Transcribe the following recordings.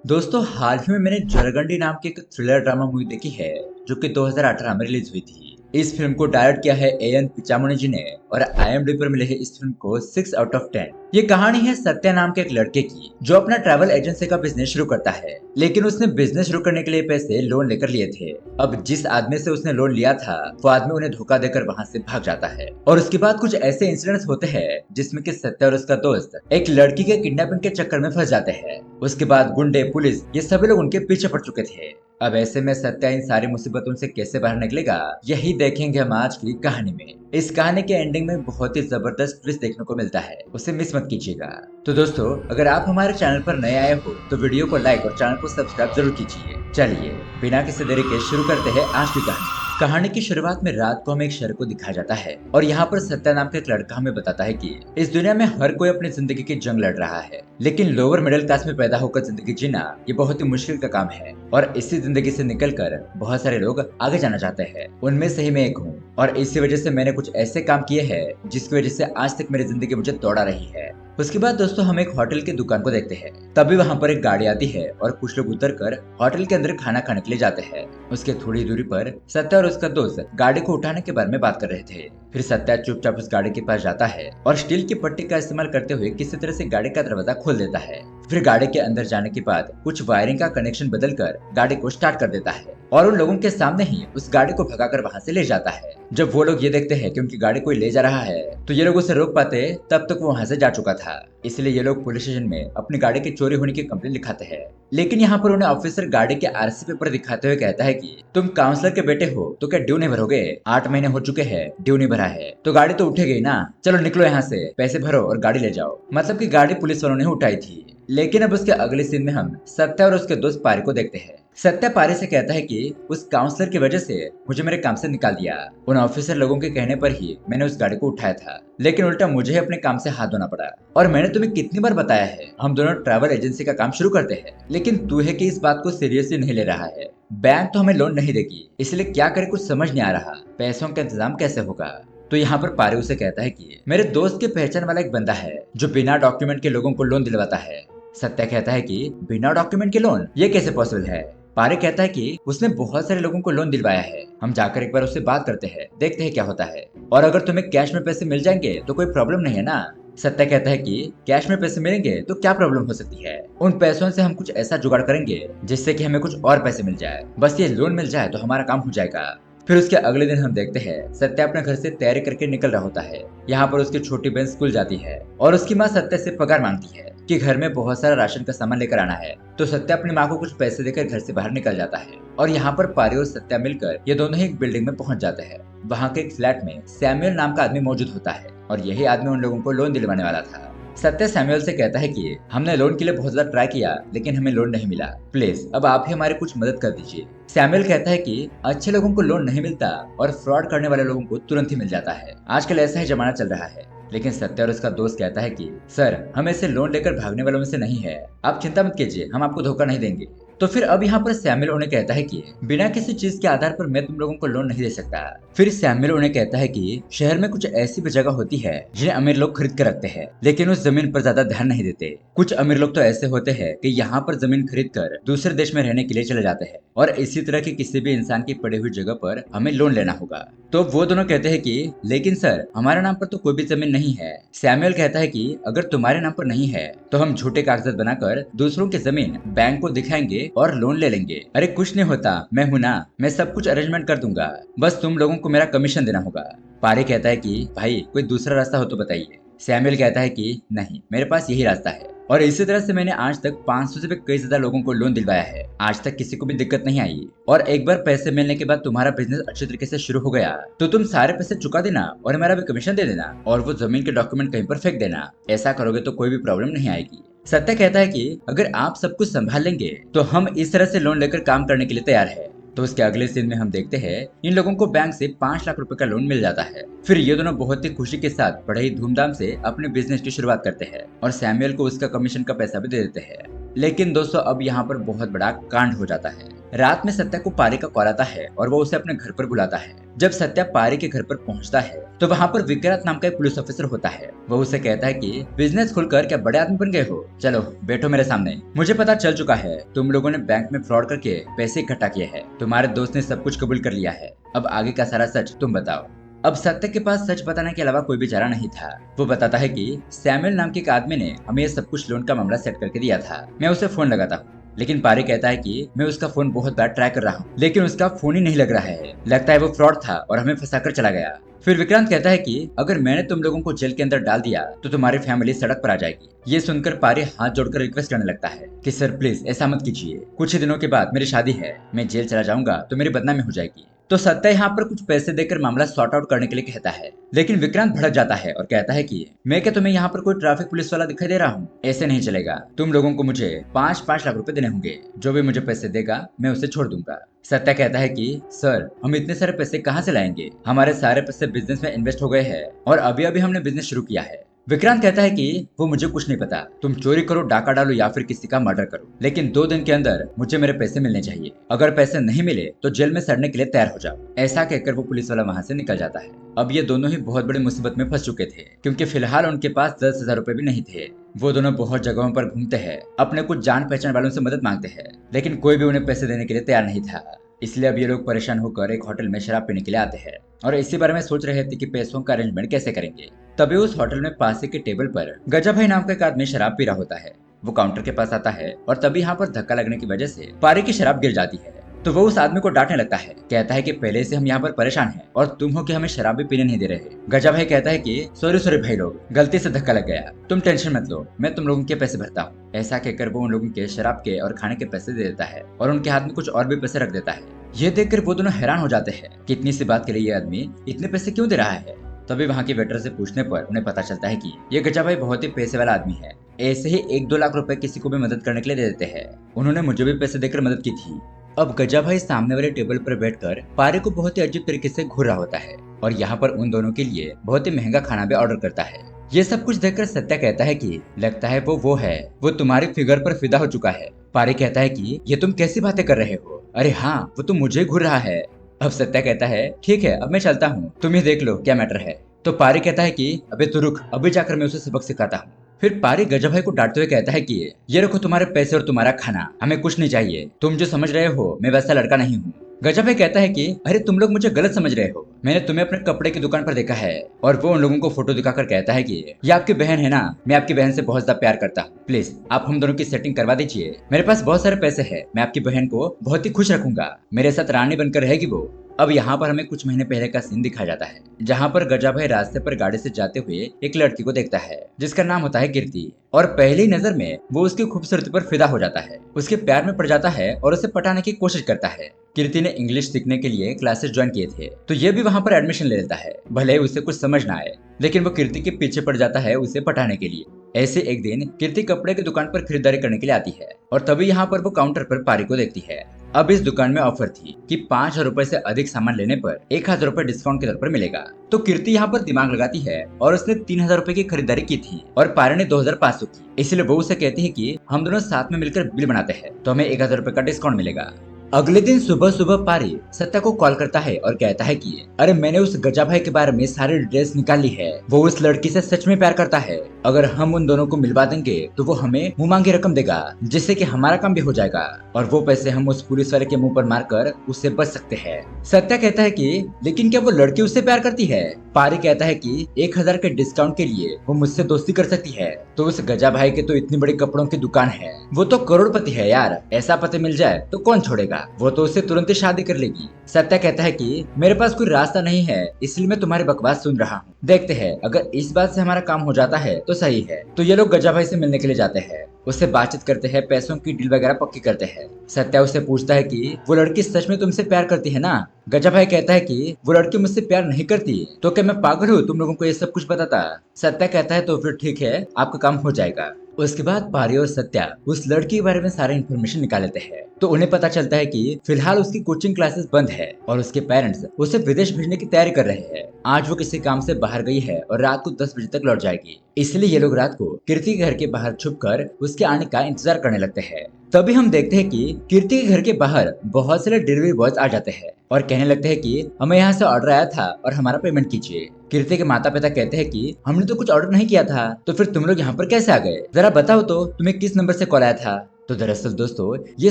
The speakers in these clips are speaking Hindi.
दोस्तों हाल ही में मैंने जरगंडी नाम की एक थ्रिलर ड्रामा मूवी देखी है जो कि 2018 में रिलीज हुई थी। इस फिल्म को डायरेक्ट किया है एएन पिचामोनी जी ने और आईएमडी पर मिले है इस फिल्म को 6 आउट ऑफ 10। ये कहानी है सत्या नाम के एक लड़के की जो अपना ट्रैवल एजेंसी का बिजनेस शुरू करता है, लेकिन उसने बिजनेस शुरू करने के लिए पैसे लोन लेकर लिए थे। अब जिस आदमी से उसने लोन लिया था वो आदमी उन्हें धोखा देकर वहां से भाग जाता है और उसके बाद कुछ ऐसे इंसिडेंट्स होते हैं जिसमें कि सत्या और उसका दोस्त एक लड़की के किडनैपिंग के चक्कर में फंस जाते हैं। उसके बाद गुंडे, पुलिस, ये सभी लोग उनके पीछे पड़ चुके थे। अब ऐसे में सत्या इन सारी मुसीबतों से कैसे बाहर निकलेगा, यही देखेंगे हम आज की कहानी में। इस कहानी के एंडिंग में बहुत ही जबरदस्त ट्विस्ट देखने को मिलता है, उसे मिस मत कीजिएगा। तो दोस्तों, अगर आप हमारे चैनल पर नए आए हो तो वीडियो को लाइक और चैनल को सब्सक्राइब जरूर कीजिए। चलिए बिना किसी देरी के शुरू करते हैं आज की कहानी। कहानी की शुरुआत में रात को हमें एक शहर को दिखाया जाता है और यहाँ पर सत्या नाम का एक लड़का हमें बताता है कि इस दुनिया में हर कोई अपनी जिंदगी की जंग लड़ रहा है, लेकिन लोअर मिडिल क्लास में पैदा होकर जिंदगी जीना ये बहुत ही मुश्किल का काम है और इसी जिंदगी से निकलकर बहुत सारे लोग आगे जाना चाहते हैं। उनमें से ही मैं एक हूँ और इसी वजह से मैंने कुछ ऐसे काम किए हैं जिसकी वजह से आज तक मेरी जिंदगी मुझे दौड़ा रही है। उसके बाद दोस्तों हम एक होटल की दुकान को देखते हैं। तभी वहाँ पर एक गाड़ी आती है और कुछ लोग उतरकर होटल के अंदर खाना खाने के लिए जाते हैं। उसके थोड़ी दूरी पर सत्या और उसका दोस्त गाड़ी को उठाने के बारे में बात कर रहे थे। फिर सत्या चुपचाप उस गाड़ी के पास जाता है और स्टील की पट्टी का इस्तेमाल करते हुए किसी तरह से गाड़ी का दरवाजा खोल देता है। फिर गाड़ी के अंदर जाने के बाद कुछ वायरिंग का कनेक्शन बदलकर गाड़ी को स्टार्ट कर देता है और उन लोगों के सामने ही उस गाड़ी को भगाकर वहां से ले जाता है। जब वो लोग ये देखते हैं कि उनकी गाड़ी कोई ले जा रहा है तो ये लोग उसे रोक पाते, तब तक वो वहां से जा चुका था। इसलिए ये लोग पुलिस स्टेशन में अपनी गाड़ी की चोरी होने की कंप्लेंट लिखाते हैं। लेकिन यहाँ पर उन्हें ऑफिसर गाड़ी के आरसी पेपर दिखाते हुए कहता है कि तुम काउंसलर के बेटे हो तो क्या ड्यू नहीं भरोगे? 8 महीने हो चुके हैं, ड्यू नहीं भरा है तो गाड़ी तो उठेगी ना। चलो निकलो यहाँ से, पैसे भरो और गाड़ी ले जाओ। मतलब की गाड़ी पुलिस वालों ने उठाई थी। लेकिन अब उसके अगले सीन में हम सत्या और उसके दोस्त पारी को देखते हैं। सत्या पारी से कहता है कि उस काउंसलर की वजह से मुझे मेरे काम से निकाल दिया। उन ऑफिसर लोगों के कहने पर ही मैंने उस गाड़ी को उठाया था, लेकिन उल्टा मुझे अपने काम से हाथ धोना पड़ा। और मैंने तुम्हें कितनी बार बताया है हम दोनों ट्रैवल एजेंसी का काम शुरू करते हैं, लेकिन तू है कि इस बात को सीरियसली नहीं ले रहा है। बैंक तो हमें लोन नहीं देगी, इसलिए क्या करे कुछ समझ नहीं आ रहा, पैसों का इंतजाम कैसे होगा। तो यहाँ पर पारी उसे कहता है कि मेरे दोस्त के पहचान वाला एक बंदा है जो बिना डॉक्यूमेंट के लोगों को लोन दिलवाता है। सत्या कहता है कि बिना डॉक्यूमेंट के लोन ये कैसे पॉसिबल है? पारे कहता है कि उसने बहुत सारे लोगों को लोन दिलवाया है, हम जाकर एक बार उससे बात करते हैं, देखते हैं क्या होता है, और अगर तुम्हें कैश में पैसे मिल जाएंगे तो कोई प्रॉब्लम नहीं है ना। सत्या कहता है कि कैश में पैसे मिलेंगे तो क्या प्रॉब्लम हो सकती है, उन पैसों से हम कुछ ऐसा जुगाड़ करेंगे जिससे कि हमें कुछ और पैसे मिल जाए, बस ये लोन मिल जाए तो हमारा काम हो जाएगा। फिर उसके अगले दिन हम देखते हैं सत्या अपने घर से तैयारी करके निकल रहा होता है। यहाँ पर उसकी छोटी बहन स्कूल जाती है और उसकी माँ सत्या से पगार मांगती है कि घर में बहुत सारा राशन का सामान लेकर आना है। तो सत्या अपनी माँ को कुछ पैसे देकर घर से बाहर निकल जाता है और यहाँ पर पारी और सत्या मिलकर ये दोनों ही एक बिल्डिंग में पहुंच जाते हैं। वहाँ के एक फ्लैट में सैमुअल नाम का आदमी मौजूद होता है और यही आदमी उन लोगों को लोन दिलवाने वाला था। सत्या सैमुअल से कहता है कि हमने लोन के लिए बहुत ज्यादा ट्राई किया लेकिन हमें लोन नहीं मिला, प्लीज अब आप ही हमारी कुछ मदद कर दीजिए। सैमुअल कहता है कि अच्छे लोगों को लोन नहीं मिलता और फ्रॉड करने वाले लोगों को तुरंत ही मिल जाता है, आजकल ऐसा ही जमाना चल रहा है। लेकिन सत्या और उसका दोस्त कहता है कि सर हम ऐसे लोन लेकर भागने वालों में से नहीं है, आप चिंता मत कीजिए, हम आपको धोखा नहीं देंगे। तो फिर अब यहाँ पर सैमुअल उन्हें कहता है कि बिना किसी चीज के आधार पर मैं तुम लोगों को लोन नहीं दे सकता। फिर सैमुअल उन्हें कहता है कि शहर में कुछ ऐसी भी जगह होती है जिन्हें अमीर लोग खरीद कर रखते हैं, लेकिन उस जमीन पर ज्यादा ध्यान नहीं देते। कुछ अमीर लोग तो ऐसे होते हैं कि यहाँ पर जमीन खरीद कर दूसरे देश में रहने के लिए चले जाते हैं और इसी तरह की किसी भी इंसान की पड़ी हुई जगह पर हमें लोन लेना होगा। तो वो दोनों कहते हैं कि लेकिन सर हमारे नाम पर तो कोई भी जमीन नहीं है। सैमुअल कहता है कि अगर तुम्हारे नाम पर नहीं है तो हम झूठे कागजात बनाकर दूसरों की जमीन बैंक को दिखाएंगे और लोन ले लेंगे। अरे कुछ नहीं होता, मैं हूं ना, मैं सब कुछ अरेंजमेंट कर दूंगा, बस तुम लोगों को मेरा कमीशन देना होगा। पारी कहता है कि भाई कोई दूसरा रास्ता हो तो बताइए। सैमुअल कहता है कि नहीं, मेरे पास यही रास्ता है और इसी तरह से मैंने आज तक 500 से भी कई ज्यादा लोगों को लोन दिलवाया है, आज तक किसी को भी दिक्कत नहीं आई। और एक बार पैसे मिलने के बाद तुम्हारा बिजनेस अच्छे तरीके से शुरू हो गया तो तुम सारे पैसे चुका देना और मेरा भी कमीशन दे देना और वो जमीन के डॉक्यूमेंट कहीं पर फेंक देना। ऐसा करोगे तो कोई भी प्रॉब्लम नहीं आएगी। सत्या कहता है कि अगर आप सब कुछ संभाल लेंगे तो हम इस तरह से लोन लेकर काम करने के लिए तैयार है। तो उसके अगले सीन में हम देखते हैं इन लोगों को बैंक से 5 लाख रुपए का लोन मिल जाता है। फिर ये दोनों बहुत ही खुशी के साथ बड़े ही धूमधाम से अपने बिजनेस की शुरुआत करते हैं और सैमुअल को उसका कमीशन का पैसा भी दे देते हैं। लेकिन दोस्तों अब यहाँ पर बहुत बड़ा कांड हो जाता है। रात में सत्या को पारी का कॉल आता है और वो उसे अपने घर पर बुलाता है। जब सत्या पारी के घर पर पहुंचता है तो वहाँ पर विक्रांत नाम का एक पुलिस ऑफिसर होता है। वो उसे कहता है कि बिजनेस खुलकर क्या बड़े आदमी बन गए हो, चलो बैठो मेरे सामने। मुझे पता चल चुका है तुम लोगों ने बैंक में फ्रॉड करके पैसे इकट्ठा किए हैं। तुम्हारे दोस्त ने सब कुछ कबूल कर लिया है। अब आगे का सारा सच तुम बताओ। अब सत्य के पास सच बताने के अलावा कोई भी चारा नहीं था। वो बताता है कि सैमुअल नाम के एक आदमी ने हमें ये सब कुछ लोन का मामला सेट करके दिया था। मैं उसे फोन लगाता हूँ, लेकिन पारी कहता है कि मैं उसका फोन बहुत बार ट्राई कर रहा हूँ, लेकिन उसका फोन ही नहीं लग रहा है। लगता है वो फ्रॉड था और हमें फंसाकर चला गया। फिर विक्रांत कहता है कि अगर मैंने तुम लोगों को जेल के अंदर डाल दिया तो तुम्हारी फैमिली सड़क पर आ जाएगी। ये सुनकर पारी हाथ जोड़कर रिक्वेस्ट करने लगता है कि सर प्लीज ऐसा मत कीजिए, कुछ ही दिनों के बाद मेरी शादी है, मैं जेल चला जाऊंगा तो मेरी बदनामी हो जाएगी। तो सत्या यहाँ पर कुछ पैसे देकर मामला सॉर्ट आउट करने के लिए कहता है, लेकिन विक्रांत भड़क जाता है और कहता है कि मैं क्या तुम्हें यहाँ पर कोई ट्रैफिक पुलिस वाला दिखाई दे रहा हूँ? ऐसे नहीं चलेगा, तुम लोगों को मुझे 5-5 लाख रुपए देने होंगे। जो भी मुझे पैसे देगा मैं उसे छोड़ दूंगा। सत्या कहता है कि सर हम इतने सारे पैसे कहाँ से लाएंगे, हमारे सारे पैसे बिजनेस में इन्वेस्ट हो गए हैं और अभी अभी हमने बिजनेस शुरू किया है। विक्रांत कहता है कि वो मुझे कुछ नहीं पता, तुम चोरी करो, डाका डालो या फिर किसी का मर्डर करो, लेकिन 2 दिन के अंदर मुझे मेरे पैसे मिलने चाहिए। अगर पैसे नहीं मिले तो जेल में सड़ने के लिए तैयार हो जाओ। ऐसा कहकर वो पुलिस वाला वहाँ से निकल जाता है। अब ये दोनों ही बहुत बड़ी मुसीबत में फंस चुके थे, क्योंकि फिलहाल उनके पास 10,000 रुपए भी नहीं थे। वो दोनों बहुत जगहों पर घूमते हैं, अपने कुछ जान पहचान वालों से मदद मांगते हैं, लेकिन कोई भी उन्हें पैसे देने के लिए तैयार नहीं था। इसलिए अब ये लोग परेशान होकर एक होटल में शराब पीने के लिए आते हैं और इसी बारे में सोच रहे थे कि पैसों का अरेंजमेंट कैसे करेंगे। तभी उस होटल में पास ही के टेबल पर गजा भाई नाम का एक आदमी शराब पी रहा होता है। वो काउंटर के पास आता है और तभी यहाँ पर धक्का लगने की वजह से पारी की शराब गिर जाती है। तो वो उस आदमी को डांटने लगता है, कहता है कि पहले से हम यहाँ पर परेशान हैं और तुम हो कि हमें शराब भी पीने नहीं दे रहे। गजा भाई कहता है कि सॉरी सॉरी भाई लोग, गलती से धक्का लग गया, तुम टेंशन मत लो, मैं तुम लोगों के पैसे भरता हूँ। ऐसा कहकर वो उन लोगों के शराब के और खाने के पैसे दे देता है और उनके हाथ में कुछ और भी पैसे रख देता है। ये देखकर वो दोनों हैरान हो जाते हैं कि इतनी सी बात के लिए ये आदमी इतने पैसे क्यों दे रहा है। तभी वहाँ के वेटर से पूछने पर उन्हें पता चलता है कि ये गजा भाई बहुत ही पैसे वाला आदमी है। ऐसे ही 1-2 लाख रुपए किसी को भी मदद करने के लिए दे देते हैं। उन्होंने मुझे भी पैसे देकर मदद की थी। अब गजा भाई सामने वाले टेबल पर बैठकर पारी को बहुत ही अजीब तरीके से घूर रहा होता है और यहाँ पर उन दोनों के लिए बहुत ही महंगा खाना भी ऑर्डर करता है। ये सब कुछ देखकर सत्या कहता है कि लगता है वो है, वो तुम्हारी फिगर पर फिदा हो चुका है। पारी कहता है कि ये तुम कैसी बातें कर रहे हो, अरे हाँ वो तो मुझे घूर रहा है। अब सत्या कहता है ठीक है अब मैं चलता हूँ, तुम ही देख लो क्या मैटर है। तो पारी कहता है कि अबे तू रुक, अभी जाकर मैं उसे सबक सिखाता हूँ। फिर पारी गजा भाई को डांटते हुए कहता है कि ये रखो तुम्हारे पैसे और तुम्हारा खाना, हमें कुछ नहीं चाहिए, तुम जो समझ रहे हो मैं वैसा लड़का नहीं हूँ। गजा भाई कहता है कि अरे तुम लोग मुझे गलत समझ रहे हो, मैंने तुम्हें अपने कपड़े की दुकान पर देखा है। और वो उन लोगों को फोटो दिखाकर कहता है कि ये आपकी बहन है ना, मैं आपकी बहन से बहुत ज्यादा प्यार करता हूँ, प्लीज आप हम दोनों की सेटिंग करवा दीजिए, मेरे पास बहुत सारे पैसे है, मैं आपकी बहन को बहुत ही खुश रखूंगा, मेरे साथ रानी बनकर रहेगी वो। अब यहाँ पर हमें कुछ महीने पहले का सीन दिखाया जाता है, जहाँ पर गजा भाई रास्ते पर गाड़ी से जाते हुए एक लड़की को देखता है जिसका नाम होता है कीर्ति, और पहली नजर में वो उसकी खूबसूरती पर फिदा हो जाता है, उसके प्यार में पड़ जाता है और उसे पटाने की कोशिश करता है। कीर्ति ने इंग्लिश सीखने के लिए क्लासेस ज्वाइन किए थे, तो ये भी वहाँ पर एडमिशन ले लेता है, भले उसे कुछ समझ ना आए, लेकिन वो कीर्ति के पीछे पड़ जाता है उसे पटाने के लिए। ऐसे एक दिन कीर्ति कपड़े की दुकान पर खरीदारी करने के लिए आती है और तभी यहाँ पर वो काउंटर पर पारी को देखती है। अब इस दुकान में ऑफर थी कि 5,000 रुपए से अधिक सामान लेने पर 1,000 रुपए डिस्काउंट के तौर पर मिलेगा। तो कीर्ति यहाँ पर दिमाग लगाती है और उसने 3,000 रुपए की खरीदारी की थी और पारी ने 2,500 की, इसलिए वो उसे कहती है कि हम दोनों साथ में मिलकर बिल बनाते हैं तो हमें 1,000 रुपए का डिस्काउंट मिलेगा। अगले दिन सुबह सुबह पारी सत्या को कॉल करता है और कहता है कि अरे मैंने उस गजा भाई के बारे में सारी डिटेल्स निकाल ली है, वो उस लड़की से सच में प्यार करता है, अगर हम उन दोनों को मिलवा देंगे तो वो हमें मुंह मांगी रकम देगा जिससे कि हमारा काम भी हो जाएगा और वो पैसे हम उस पुलिस वाले के मुंह पर मारकर उससे बच सकते हैं। सत्या कहता है कि लेकिन क्या वो लड़की उससे प्यार करती है? पारी कहता है कि 1,000 के डिस्काउंट के लिए वो मुझसे दोस्ती कर सकती है, तो उस गजा भाई के तो इतनी बड़ी कपड़ों की दुकान है, वो तो करोड़पति है यार, ऐसा पति मिल जाए तो कौन छोड़ेगा, वो तो उससे तुरंत ही शादी कर लेगी। सत्या कहता है कि मेरे पास कोई रास्ता नहीं है, इसलिए मैं तुम्हारी बकवास सुन रहा हूँ, देखते हैं अगर इस बात से हमारा काम हो जाता है तो सही है। तो ये लोग गजा भाई से मिलने के लिए जाते हैं, उससे बातचीत करते हैं, पैसों की डील वगैरह पक्की करते हैं। सत्या उससे पूछता है कि वो लड़की सच में तुमसे प्यार करती है ना? गजा भाई कहता है कि वो लड़की मुझसे प्यार नहीं करती, तो क्या मैं पागल हूँ तुम लोगों को ये सब कुछ बताता? सत्या कहता है तो फिर ठीक है, आपका काम हो जाएगा। उसके बाद पारी और सत्या उस लड़की के बारे में सारे इन्फॉर्मेशन निकाल लेते हैं। तो उन्हें पता चलता है कि फिलहाल उसकी कोचिंग क्लासेस बंद है और उसके पेरेंट्स उसे विदेश भेजने की तैयारी कर रहे हैं। आज वो किसी काम से बाहर गई है और रात को 10 बजे तक लौट जाएगी। इसलिए ये लोग रात को कीर्ति के घर के बाहर छुपकर उसके आने का इंतजार करने लगते हैं। तभी हम देखते हैं कि कीर्ति के घर के बाहर बहुत सारे डिलीवरी बॉयज आ जाते हैं और कहने लगते हैं कि हमें यहाँ से ऑर्डर आया था और हमारा पेमेंट कीजिए। कीर्ति के माता पिता कहते हैं कि हमने तो कुछ ऑर्डर नहीं किया था, तो फिर तुम लोग यहाँ पर कैसे आ गए? जरा बताओ तो तुम्हें किस नंबर से कॉल आया था? तो दरअसल दोस्तों ये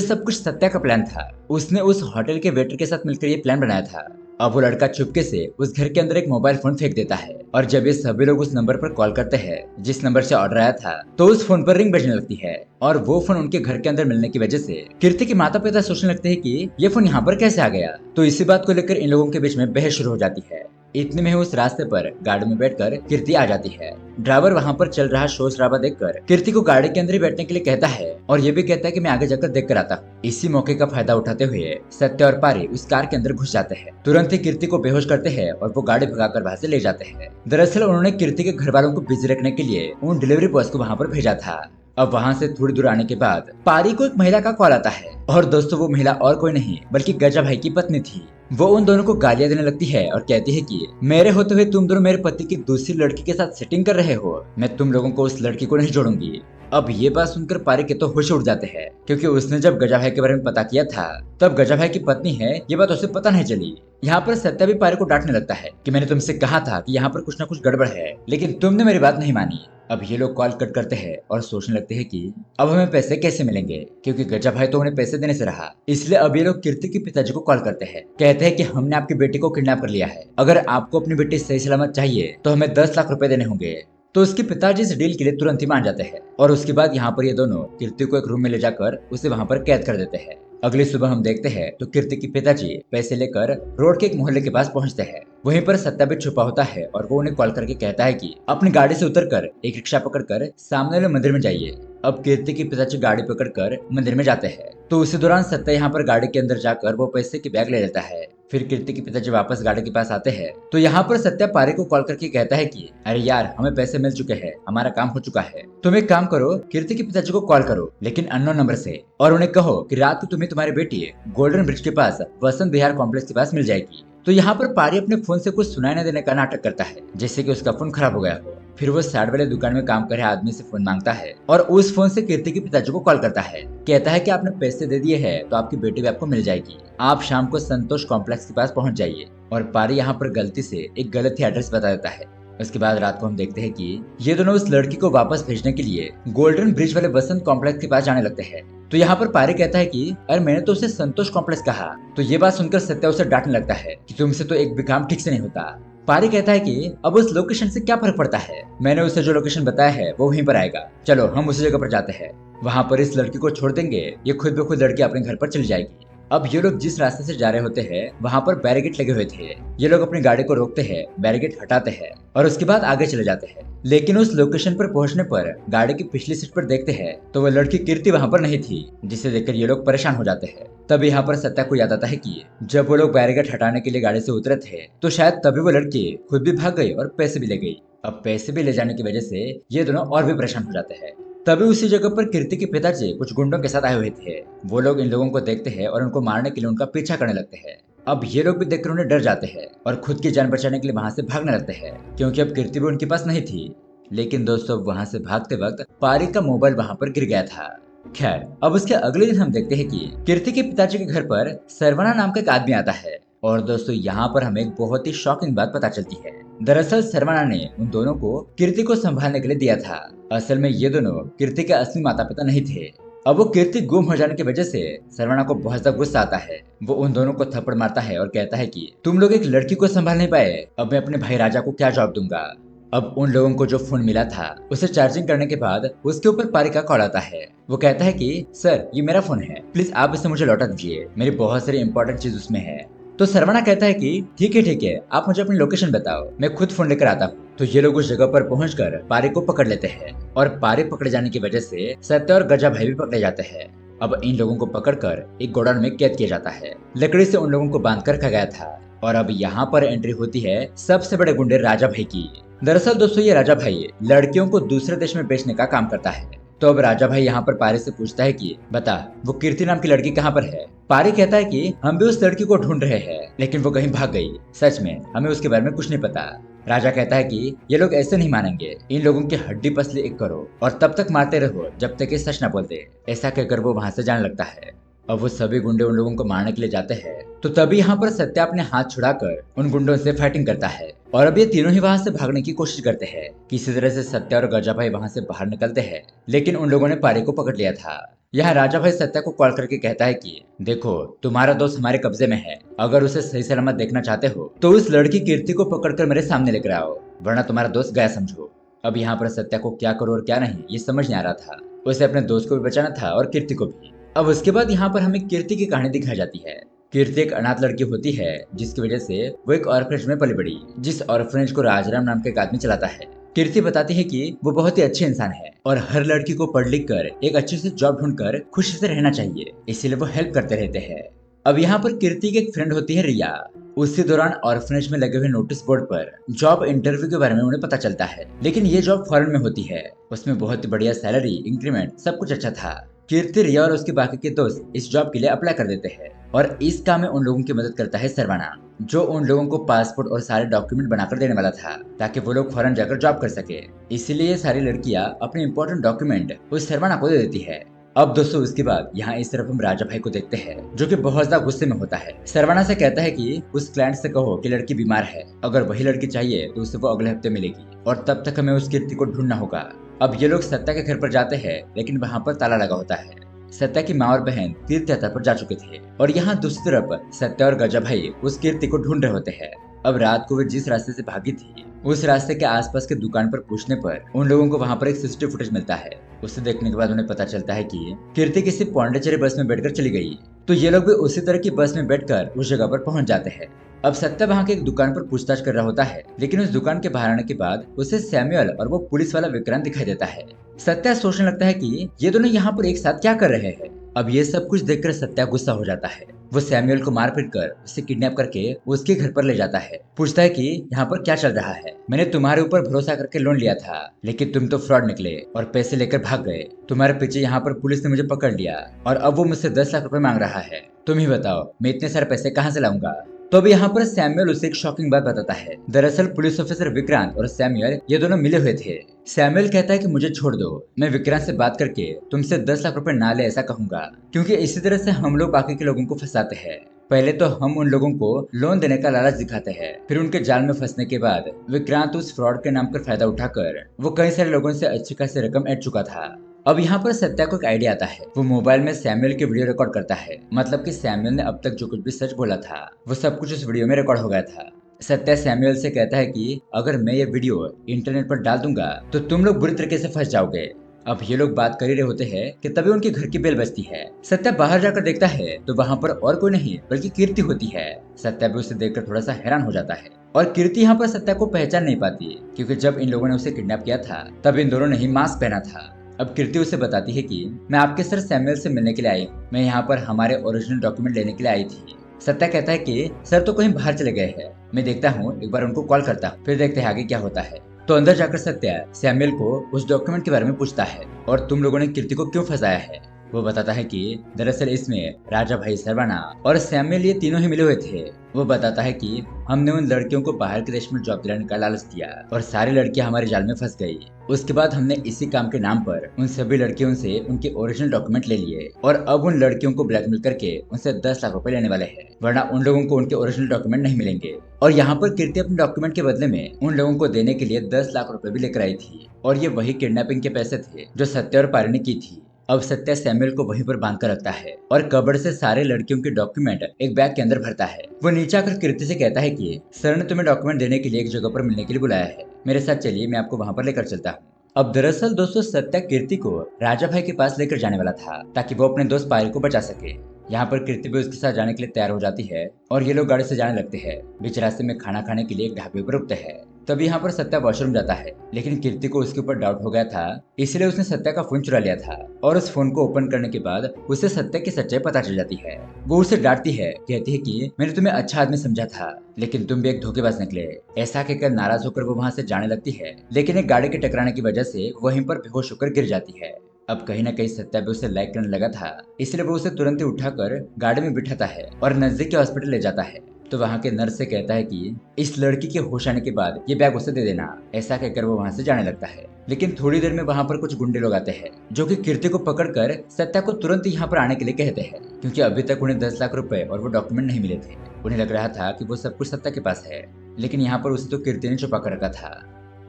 सब कुछ सत्या का प्लान था। उसने उस होटल के वेटर के साथ मिलकर ये प्लान बनाया था। अब वो लड़का चुपके से उस घर के अंदर एक मोबाइल फोन फेंक देता है और जब ये सभी लोग उस नंबर पर कॉल करते हैं जिस नंबर से ऑर्डर आया था, तो उस फोन पर रिंग बजने लगती है और वो फोन उनके घर के अंदर मिलने की वजह से कीर्ति के माता पिता सोचने लगते हैं कि ये फोन यहाँ पर कैसे आ गया। तो इसी बात को लेकर इन लोगों के बीच में बहस शुरू हो जाती है। इतने में उस रास्ते पर गाड़ी में बैठकर कीर्ति आ जाती है। ड्राइवर वहाँ पर चल रहा शोर शराबा देखकर कीर्ति को गाड़ी के अंदर ही बैठने के लिए कहता है और ये भी कहता है कि मैं आगे जाकर देख कर आता हूँ। इसी मौके का फायदा उठाते हुए सत्य और पारी उस कार के अंदर घुस जाते हैं। तुरंत ही कीर्ति को बेहोश करते हैं और वो गाड़ी भगाकर वहाँ से ले जाते हैं। दरअसल उन्होंने कीर्ति के घर वालों को बिजी रखने के लिए उन डिलीवरी बॉयज को वहाँ पर भेजा था। अब वहाँ से थोड़ी दूर आने के बाद पारी को एक महिला का कॉल आता है और दोस्तों वो महिला और कोई नहीं बल्कि गजा भाई की पत्नी थी। वो उन दोनों को गालियां देने लगती है और कहती है कि मेरे होते हुए तुम दोनों मेरे पति की दूसरी लड़की के साथ सेटिंग कर रहे हो, मैं तुम लोगों को उस लड़की को नहीं जोड़ूंगी। अब ये बात सुनकर पारी के तो होश उड़ जाते हैं क्योंकि उसने जब गजा भाई के बारे में पता किया था तब गजा भाई की पत्नी है ये बात उसे पता नहीं चली। यहाँ पर सत्या भी पारी को डांटने लगता है कि मैंने तुमसे कहा था कि यहाँ पर कुछ ना कुछ गड़बड़ है लेकिन तुमने मेरी बात नहीं मानी। अब ये लोग कॉल कट करते हैं और सोचने लगते हैं कि अब हमें पैसे कैसे मिलेंगे क्योंकि गजा भाई तो उन्हें पैसे देने से रहा। इसलिए अब ये लोग कीर्ति के पिताजी को कॉल करते हैं, कहते हैं कि हमने आपकी बेटी को किडनैप कर लिया है, अगर आपको अपनी बेटी सही सलामत चाहिए तो हमें 10 लाख रुपए देने होंगे। तो उसके पिताजी इस डील के लिए तुरंत ही मान जाते हैं और उसके बाद यहाँ पर ये दोनों कीर्ति को एक रूम में ले जाकर उसे वहाँ पर कैद कर देते हैं। अगली सुबह हम देखते हैं तो कीर्ति के पिताजी पैसे लेकर रोड के एक मोहल्ले के पास पहुंचते हैं। वहीं पर सत्या भी छुपा होता है और वो उन्हें कॉल करके कहता है कि अपनी गाड़ी से उतरकर एक रिक्शा पकड़कर सामने वाले मंदिर में जाइए। अब कीर्ति के पिताजी गाड़ी पकड़कर मंदिर में जाते हैं तो उसी दौरान सत्या यहाँ पर गाड़ी के अंदर जाकर वो पैसे की बैग ले लेता है। फिर कीर्ति के पिताजी वापस गाड़ी के पास आते हैं तो यहाँ पर सत्या पारी को कॉल करके कहता है कि अरे यार हमें पैसे मिल चुके हैं, हमारा काम हो चुका है, तुम एक काम करो कीर्ति के पिताजी को कॉल करो लेकिन अननोन नंबर से और उन्हें कहो कि रात को तुम्हें तुम्हारी बेटी गोल्डन ब्रिज के पास वसंत विहार कॉम्प्लेक्स के पास मिल जाएगी। तो यहाँ पर पारी अपने फोन से कुछ सुनाई न देने का नाटक करता है जिससे कि उसका फोन खराब हो गया हो। फिर वो साइड वाले दुकान में काम कर रहे आदमी से फोन मांगता है और उस फोन से कीर्ति के पिताजी को कॉल करता है, कहता है कि आपने पैसे दे दिए हैं तो आपकी बेटी भी आपको मिल जाएगी, आप शाम को संतोष कॉम्प्लेक्स के पास पहुंच जाइए। और पारी यहाँ पर गलती से एक गलत ही एड्रेस बता देता है। उसके बाद रात को हम देखते हैं कि ये दोनों उस लड़की को वापस भेजने के लिए गोल्डन ब्रिज वाले वसंत कॉम्प्लेक्स के पास जाने लगते हैं। तो यहाँ पर पारी कहता है कि अरे मैंने तो उसे संतोष कॉम्प्लेक्स कहा। तो ये बात सुनकर सत्या उसे डांटने लगता है कि तुमसे तो एक भी काम ठीक से नहीं होता। पारी कहता है कि अब उस लोकेशन से क्या फर्क पड़ता है, मैंने उसे जो लोकेशन बताया है वो वहीं पर आएगा, चलो हम उसी जगह पर जाते हैं, वहाँ पर इस लड़की को छोड़ देंगे, ये खुद ब खुद लड़की अपने घर पर चली जाएगी। अब ये लोग जिस रास्ते से जा रहे होते हैं वहाँ पर बैरिकेड लगे हुए थे। ये लोग अपनी गाड़ी को रोकते हैं, बैरिकेड हटाते हैं और उसके बाद आगे चले जाते हैं। लेकिन उस लोकेशन पर पहुंचने पर गाड़ी की पिछली सीट पर देखते हैं तो वह लड़की कीर्ति वहाँ पर नहीं थी, जिसे देखकर ये लोग परेशान हो जाते हैं। तब यहाँ पर सत्या को याद आता है कि जब वो लोग बैरिकेड हटाने के लिए गाड़ी से उतरे थे तो शायद तभी वो लड़की खुद भी भाग गई और पैसे भी ले गई। अब पैसे भी ले जाने की वजह से ये दोनों और भी परेशान हो जाते हैं। तभी उसी जगह पर कीर्ति के पिताजी कुछ गुंडों के साथ आए हुए थे। वो लोग इन लोगों को देखते हैं और उनको मारने के लिए उनका पीछा करने लगते हैं। अब ये लोग भी देखकर उन्हें डर जाते हैं और खुद की जान बचाने के लिए वहां से भागने लगते हैं क्योंकि अब कीर्ति भी उनके पास नहीं थी। लेकिन दोस्तों वहां से भागते वक्त पारी का मोबाइल वहां पर गिर गया था। खैर अब उसके अगले दिन हम देखते हैं कि कीर्ति के पिताजी के घर पर सरवना नाम का एक आदमी आता है और दोस्तों यहाँ पर हमें एक बहुत ही शॉकिंग बात पता चलती है। दरअसल सरवना ने उन दोनों को कीर्ति को संभालने के लिए दिया था। असल में ये दोनों कीर्ति के असली माता पिता नहीं थे। अब वो कीर्ति गुम हो जाने की वजह से सरवना को बहुत ज्यादा गुस्सा आता है। वो उन दोनों को थप्पड़ मारता है और कहता है कि तुम लोग एक लड़की को संभाल नहीं पाए, अब मैं अपने भाई राजा को क्या जवाब दूंगा। अब उन लोगों को जो फोन मिला था उसे चार्जिंग करने के बाद उसके ऊपर पारी का कॉल आता है। वो कहता है कि सर ये मेरा फोन है, प्लीज आप इसे मुझे लौटा दीजिए, मेरी बहुत सारी इंपॉर्टेंट चीज उसमें है। तो सरवना कहता है कि ठीक है आप मुझे अपनी लोकेशन बताओ, मैं खुद फोन लेकर आता हूँ। तो ये लोग उस जगह पर पहुंचकर पारी को पकड़ लेते हैं और पारी पकड़े जाने की वजह से सत्य और गजा भाई भी पकड़े जाते हैं। अब इन लोगों को पकड़कर एक गोडाउन में कैद किया जाता है। लकड़ी से उन लोगों को बांध कर रखा गया था और अब यहाँ पर एंट्री होती है सबसे बड़े गुंडे राजा भाई की। दरअसल दोस्तों ये राजा भाई लड़कियों को दूसरे देश में बेचने का काम करता है। तो अब राजा भाई यहाँ पर पारी से पूछता है कि बता वो कीर्ति नाम की लड़की कहाँ पर है। पारी कहता है कि हम भी उस लड़की को ढूंढ रहे हैं लेकिन वो कहीं भाग गई। सच में हमें उसके बारे में कुछ नहीं पता। राजा कहता है कि ये लोग ऐसे नहीं मानेंगे, इन लोगों की हड्डी पसली एक करो और तब तक मारते रहो जब तक ये सच न बोल दे। ऐसा कहकर वो वहाँ से जाने लगता है। अब वो सभी गुंडे उन लोगों को मारने के लिए जाते हैं तो तभी यहाँ पर सत्या अपने हाथ छुड़ाकर उन गुंडों से फाइटिंग करता है और अब ये तीनों ही वहाँ से भागने की कोशिश करते हैं। किसी तरह से सत्या और गजा भाई वहाँ से बाहर निकलते हैं लेकिन उन लोगों ने पारी को पकड़ लिया था। यहाँ राजा भाई सत्या को कॉल करके कहता है कि देखो तुम्हारा दोस्त हमारे कब्जे में है, अगर उसे सही सलामत देखना चाहते हो तो उस लड़की कीर्ति को पकड़कर मेरे सामने लेकर आओ वरना तुम्हारा दोस्त गया समझो। अब यहाँ पर सत्या को क्या करो और क्या नहीं ये समझ नहीं आ रहा था। उसे अपने दोस्त को भी बचाना था और कीर्ति को भी। अब उसके बाद यहाँ पर हमें कीर्ति की कहानी दिखाई जाती है। कीर्ति एक अनाथ लड़की होती है जिसकी वजह से वो एक ऑर्फनेज में पली बड़ी, जिस ऑर्फनेज को राजराम नाम का एक आदमी चलाता है। कीर्ति बताती है कि वो बहुत ही अच्छे इंसान है और हर लड़की को पढ़ लिख कर एक अच्छी सी जॉब ढूंढकर खुशी से रहना चाहिए, इसीलिए वो हेल्प करते रहते हैं। अब यहाँ पर कीर्ति की एक फ्रेंड होती है रिया। उसी दौरान ऑर्फनेज में लगे हुए नोटिस बोर्ड पर जॉब इंटरव्यू के बारे में उन्हें पता चलता है, लेकिन ये जॉब फॉरेन में होती है। उसमें बहुत ही बढ़िया सैलरी, इंक्रीमेंट, सब कुछ अच्छा था। कीर्ति, रिया और उसके बाकी के दोस्त इस जॉब के लिए अप्लाई कर देते हैं और इस काम में उन लोगों की मदद करता है सरवाना, जो उन लोगों को पासपोर्ट और सारे डॉक्यूमेंट बनाकर देने वाला था ताकि वो लोग फॉरेन जाकर जॉब कर सके। इसीलिए ये सारी लड़कियां अपने इंपॉर्टेंट डॉक्यूमेंट उस सरवाना को दे देती है। अब दोस्तों उसके बाद यहाँ इस तरफ हम राजा भाई को देखते हैं जो कि बहुत ज्यादा गुस्से में होता है। सरवाना से कहता है कि उस क्लाइंट से कहो कि लड़की बीमार है, अगर वही लड़की चाहिए तो उसे वो अगले हफ्ते मिलेगी और तब तक हमें उस कीर्ति को ढूंढना होगा। अब ये लोग सत्या के घर पर जाते हैं लेकिन वहाँ पर ताला लगा होता है। सत्या की माँ और बहन तीर्थ यात्रा पर जा चुके थे और यहाँ दूसरी तरफ सत्या और गजा भाई उस कीर्ति को ढूंढ रहे होते हैं। अब रात को वे जिस रास्ते से भागी थी उस रास्ते के आसपास के दुकान पर पूछने पर उन लोगों को वहाँ पर एक सीसीटीवी फुटेज मिलता है। उसे देखने के बाद उन्हें पता चलता है कि कीर्ति किसी पौंडीचेरी बस में बैठकर चली गई। तो ये लोग भी उसी तरह की बस में बैठकर उस जगह पर पहुंच जाते हैं। अब सत्या वहाँ के एक दुकान पर पूछताछ कर रहा होता है लेकिन उस दुकान के बाहर आने के बाद उसे सैमुअल और वो पुलिस वाला विक्रांत दिखाई देता है। सत्या सोचने लगता है कि ये दोनों यहाँ पर एक साथ क्या कर रहे हैं। अब ये सब कुछ देखकर सत्या गुस्सा हो जाता है। वो सैमुअल को मार पीट कर उसे किडनैप करके उसके घर पर ले जाता है। पूछता है कि यहाँ पर क्या चल रहा है। मैंने तुम्हारे ऊपर भरोसा करके लोन लिया था लेकिन तुम तो फ्रॉड निकले और पैसे लेकर भाग गए। तुम्हारे पीछे यहाँ पर पुलिस ने मुझे पकड़ लिया और अब वो मुझसे 10 लाख रुपए मांग रहा है। तुम ही बताओ मैं इतने सारे पैसे कहाँ से लाऊंगा। तो अब यहाँ पर सैमुअल उसे एक शॉकिंग बात बताता है। दरअसल पुलिस ऑफिसर विक्रांत और सैमुअल ये दोनों मिले हुए थे। सैमुअल कहता है कि मुझे छोड़ दो, मैं विक्रांत से बात करके तुमसे 10 लाख रुपए ना ले ऐसा कहूंगा, क्योंकि इसी तरह से हम लोग बाकी के लोगों को फंसाते हैं। पहले तो हम उन लोगों को लोन देने का लालच दिखाते हैं, फिर उनके जाल में फंसने के बाद विक्रांत उस फ्रॉड के नाम पर फायदा उठाकर वो कई सारे लोगों से अच्छी खासी रकम ऐंठ चुका था। अब यहाँ पर सत्या को एक आइडिया आता है। वो मोबाइल में सैमुअल की वीडियो रिकॉर्ड करता है, मतलब कि सैमुअल ने अब तक जो कुछ भी सच बोला था वो सब कुछ उस वीडियो में रिकॉर्ड हो गया था। सत्या सैमुअल से कहता है कि अगर मैं ये वीडियो इंटरनेट पर डाल दूंगा तो तुम लोग बुरी तरीके से फंस जाओगे। अब ये लोग बात कर ही रहे होते हैं कि तभी उनके घर की बेल बजती है। सत्या बाहर जाकर देखता है तो वहाँ पर और कोई नहीं बल्कि कीर्ति होती है। सत्या भी उसे देखकर थोड़ा सा हैरान हो जाता है और कीर्ति यहाँ पर सत्या को पहचान नहीं पाती, क्योंकि जब इन लोगों ने उसे किडनैप किया था तब इन दोनों ने ही मास्क पहना था। अब कीर्ति उसे बताती है कि मैं आपके सर सैमुअल से मिलने के लिए आई, मैं यहाँ पर हमारे ओरिजिनल डॉक्यूमेंट लेने के लिए आई थी। सत्या कहता है कि सर तो कहीं बाहर चले गए हैं, मैं देखता हूँ, एक बार उनको कॉल करता हूँ, फिर देखते हैं आगे क्या होता है। तो अंदर जाकर सत्या सैमुअल को उस डॉक्यूमेंट के बारे में पूछता है और तुम लोगों ने कीर्ति को क्यों फंसाया है। वो बताता है कि दरअसल इसमें राजा भाई सरवाना और सैमुअल ये तीनों ही मिले हुए थे। वो बताता है कि हमने उन लड़कियों को बाहर के देश में जॉब दिलाने का लालच दिया और सारी लड़कियां हमारे जाल में फंस गई। उसके बाद हमने इसी काम के नाम पर उन सभी लड़कियों से उनके ओरिजिनल डॉक्यूमेंट ले लिए और अब उन लड़कियों को ब्लैकमेल करके उनसे 10 लाख रुपए लेने वाले हैं, वरना उन लोगों को उनके ओरिजिनल डॉक्यूमेंट नहीं मिलेंगे। और यहाँ पर कीर्ति अपने डॉक्यूमेंट के बदले में उन लोगों को देने के लिए 10 लाख रुपए भी लेकर आई थी और ये वही किडनैपिंग के पैसे थे जो सत्या और पारी ने की थी। अब सत्या सैमुअल को वहीं पर बांध कर रखता है और कबर्ड से सारे लड़कियों के डॉक्यूमेंट एक बैग के अंदर भरता है। वो नीचे आकर कीर्ति से कहता है कि सर ने तुम्हें डॉक्यूमेंट देने के लिए एक जगह पर मिलने के लिए बुलाया है, मेरे साथ चलिए, मैं आपको वहाँ पर लेकर चलता हूँ। अब दरअसल दोस्तों सत्या कीर्ति को राजा भाई के पास लेकर जाने वाला था ताकि वो अपने दोस्त पायल को बचा सके। यहाँ पर कीर्ति भी उसके साथ जाने के लिए तैयार हो जाती है और ये लोग गाड़ी से जाने लगते हैं। बीच रास्ते में खाना खाने के लिए एक ढाबे पर रुकते हैं। तभी यहाँ पर सत्या वॉशरूम जाता है, लेकिन कीर्ति को उसके ऊपर डाउट हो गया था, इसलिए उसने सत्या का फोन चुरा लिया था और उस फोन को ओपन करने के बाद उसे सत्या की सच्चाई पता चल जाती है। वो उसे डांटती है, कहती है कि मैंने तुम्हें अच्छा आदमी समझा था लेकिन तुम भी एक धोखेबाज निकले। ऐसा कहकर नाराज होकर वो वहाँ से जाने लगती है, लेकिन एक गाड़ी के टकराने की वजह से वहीं पर बेहोश होकर गिर जाती है। अब कहीं ना कहीं सत्या भी उसे लाइक करने लगा था, इसलिए वो उसे तुरंत ही उठाकर गाड़ी में बिठाता है और नजदीक के हॉस्पिटल ले जाता है। तो वहाँ के नर्स से कहता है कि इस लड़की के होश आने के बाद ये बैग उसे दे देना। ऐसा कहकर वो वहाँ से जाने लगता है। लेकिन थोड़ी देर में वहाँ पर कुछ गुंडे लोग आते हैं जो कि कीर्ति को पकड़कर सत्या को तुरंत यहाँ पर आने के लिए कहते हैं, क्योंकि अभी तक उन्हें 10 लाख रुपए और वो डॉक्यूमेंट नहीं मिले थे। उन्हें लग रहा था कि वो सब कुछ सत्या के पास है, लेकिन यहाँ पर उसे तो कीर्ति ने छुपा कर रखा था।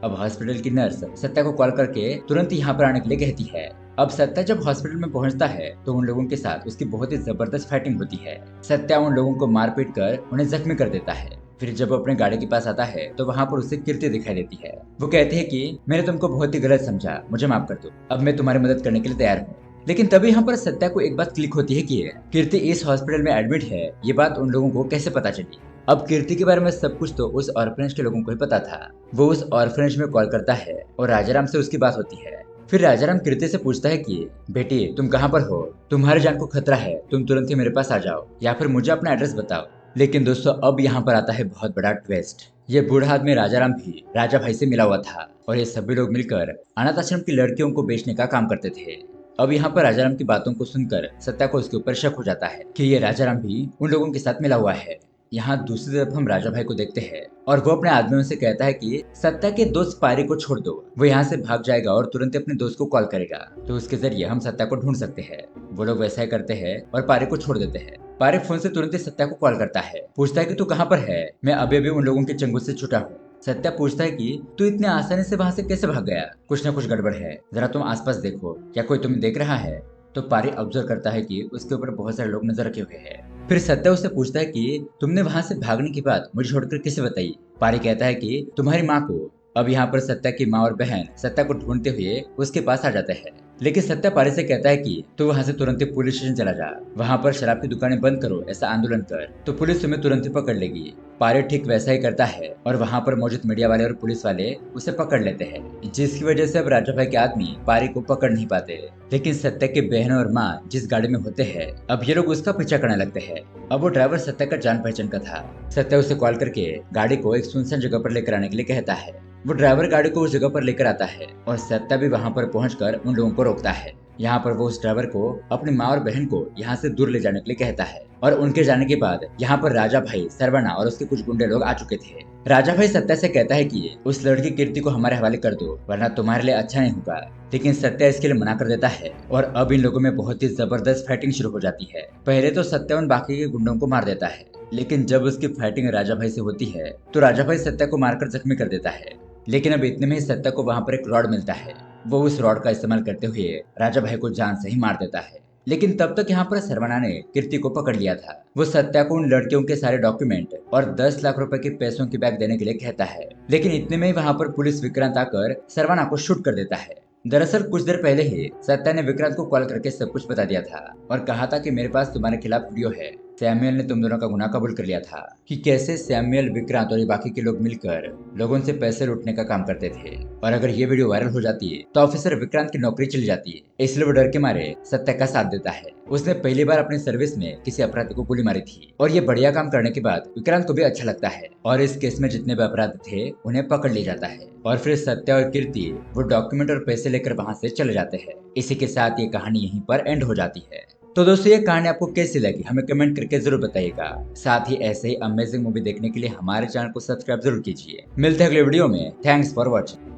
अब हॉस्पिटल की नर्स सत्या को कॉल करके तुरंत यहाँ पर आने के लिए कहती है। अब सत्या जब हॉस्पिटल में पहुंचता है तो उन लोगों के साथ उसकी बहुत ही जबरदस्त फाइटिंग होती है। सत्या उन लोगों को मारपीट कर उन्हें जख्मी कर देता है। फिर जब वो अपने गाड़ी के पास आता है तो वहाँ पर उसे कीर्ति दिखाई देती है। वो कहती है कि मैंने तुमको बहुत ही गलत समझा, मुझे माफ कर दो, अब मैं तुम्हारी मदद करने के लिए तैयार हूँ। लेकिन तभी यहाँ पर सत्या को एक बात क्लिक होती है कि कीर्ति इस हॉस्पिटल में एडमिट है। ये बात उन लोगों को कैसे पता चली? अब कीर्ति के बारे में सब कुछ तो उस ऑर्फनेज के लोगों को ही पता था। वो उस ऑर्फनेज में कॉल करता है और राजाराम से उसकी बात होती है। फिर राजाराम कीर्ति से पूछता है कि बेटी तुम कहाँ पर हो, तुम्हारी जान को खतरा है, तुम तुरंत ही मेरे पास आ जाओ या फिर मुझे अपना एड्रेस बताओ। लेकिन दोस्तों अब यहाँ पर आता है बहुत बड़ा ट्विस्ट। ये बूढ़ा आदमी राजाराम भी राजा भाई से मिला हुआ था और ये सभी लोग मिलकर अनाथ आश्रम की लड़कियों को बेचने का काम करते थे। अब यहाँ पर राजाराम की बातों को सुनकर सत्या को उसके ऊपर शक हो जाता है कि ये राजाराम भी उन लोगों के साथ मिला हुआ है। यहाँ दूसरी तरफ हम राजा भाई को देखते हैं और वो अपने आदमियों से कहता है कि सत्या के दोस्त पारी को छोड़ दो, वो यहाँ से भाग जाएगा और तुरंत अपने दोस्त को कॉल करेगा, तो उसके जरिए हम सत्या को ढूंढ सकते हैं। वो लोग वैसा ही करते हैं और पारी को छोड़ देते हैं। पारी फोन से तुरंत ही सत्या को कॉल करता है, पूछता है कि तू कहाँ पर है, मैं अभी अभी उन लोगों के चंगुल से छूटा हूँ। सत्या पूछता है कि तू इतने आसानी से वहाँ से कैसे भाग गया, कुछ न कुछ गड़बड़ है, जरा तुम आसपास देखो, क्या कोई तुम्हें देख रहा है? तो पारी ऑब्जर्व करता है कि उसके ऊपर बहुत सारे लोग नजर रखे हुए हैं। फिर सत्या उससे पूछता है कि तुमने वहां से भागने की बात मुझे छोड़कर किसे बताई? पारी कहता है कि तुम्हारी माँ को। अब यहाँ पर सत्या की माँ और बहन सत्या को ढूंढते हुए उसके पास आ जाते हैं। लेकिन सत्या पारी से कहता है कि तू वहां से तुरंत ही पुलिस स्टेशन चला जा, वहां पर शराब की दुकानें बंद करो ऐसा आंदोलन कर, तो पुलिस तुम्हें तुरंत ही पकड़ लेगी। पारी ठीक वैसा ही करता है और वहां पर मौजूद मीडिया वाले और पुलिस वाले उसे पकड़ लेते हैं, जिसकी वजह से अब राजा भाई के आदमी पारी को पकड़ नहीं पाते। लेकिन सत्या के बहन और माँ जिस गाड़ी में होते हैं अब ये लोग उसका पीछा करने लगते हैं। अब वो ड्राइवर सत्या का जान पहचान का था। सत्या उसे कॉल करके गाड़ी को एक सुनसान जगह पर लेकर आने के लिए कहता है। वो ड्राइवर गाड़ी को उस जगह पर लेकर आता है और सत्या भी वहां पर पहुंचकर उन लोगों को रोकता है। यहाँ पर वो उस ड्राइवर को अपनी माँ और बहन को यहाँ से दूर ले जाने के लिए कहता है और उनके जाने के बाद यहाँ पर राजा भाई, सरवना और उसके कुछ गुंडे लोग आ चुके थे। राजा भाई सत्या से कहता है कि उस लड़की कीर्ति को हमारे हवाले कर दो वरना तुम्हारे लिए अच्छा नहीं होगा। लेकिन सत्या इसके लिए मना कर देता है और अब इन लोगों में बहुत ही जबरदस्त फाइटिंग शुरू हो जाती है। पहले तो सत्या उन बाकी के गुंडों को मार देता है, लेकिन जब उसकी फाइटिंग राजा भाई से होती है तो राजा भाई सत्या को मारकर जख्मी कर देता है। लेकिन अब इतने में ही सत्या को वहां पर एक रॉड मिलता है। वो उस रॉड का इस्तेमाल करते हुए राजा भाई को जान से ही मार देता है। लेकिन तब तक यहाँ पर सरवना ने कीर्ति को पकड़ लिया था। वो सत्या को उन लड़कियों के सारे डॉक्यूमेंट और 10 लाख रुपए के पैसों की बैग देने के लिए कहता है। लेकिन इतने में ही वहाँ पर पुलिस विक्रांत आकर सरवना को शूट कर देता है। दरअसल कुछ देर पहले ही सत्या ने विक्रांत को कॉल करके सब कुछ बता दिया था और कहा था कि मेरे पास तुम्हारे खिलाफ वीडियो है। सैमुअल ने तुम दोनों का गुनाह कबूल कर लिया था कि कैसे सैमुअल, विक्रांत और बाकी के लोग मिलकर लोगों से पैसे लूटने का काम करते थे और अगर ये वीडियो वायरल हो जाती है तो ऑफिसर विक्रांत की नौकरी चली जाती है। इसलिए वो डर के मारे सत्या का साथ देता है। उसने पहली बार अपनी सर्विस में किसी अपराधी को गोली मारी थी और ये बढ़िया काम करने के बाद विक्रांत को भी अच्छा लगता है और इस केस में जितने भी अपराधी थे उन्हें पकड़ लिया जाता है और फिर सत्या और कीर्ति वो डॉक्यूमेंट और पैसे लेकर वहां से चले जाते हैं। इसी के साथ ये कहानी यहीं पर एंड हो जाती है। तो दोस्तों ये कहानी आपको कैसी लगी हमें कमेंट करके जरूर बताइएगा। साथ ही ऐसे ही अमेजिंग मूवी देखने के लिए हमारे चैनल को सब्सक्राइब जरूर कीजिए। मिलते हैं अगले वीडियो में। Thanks for watching.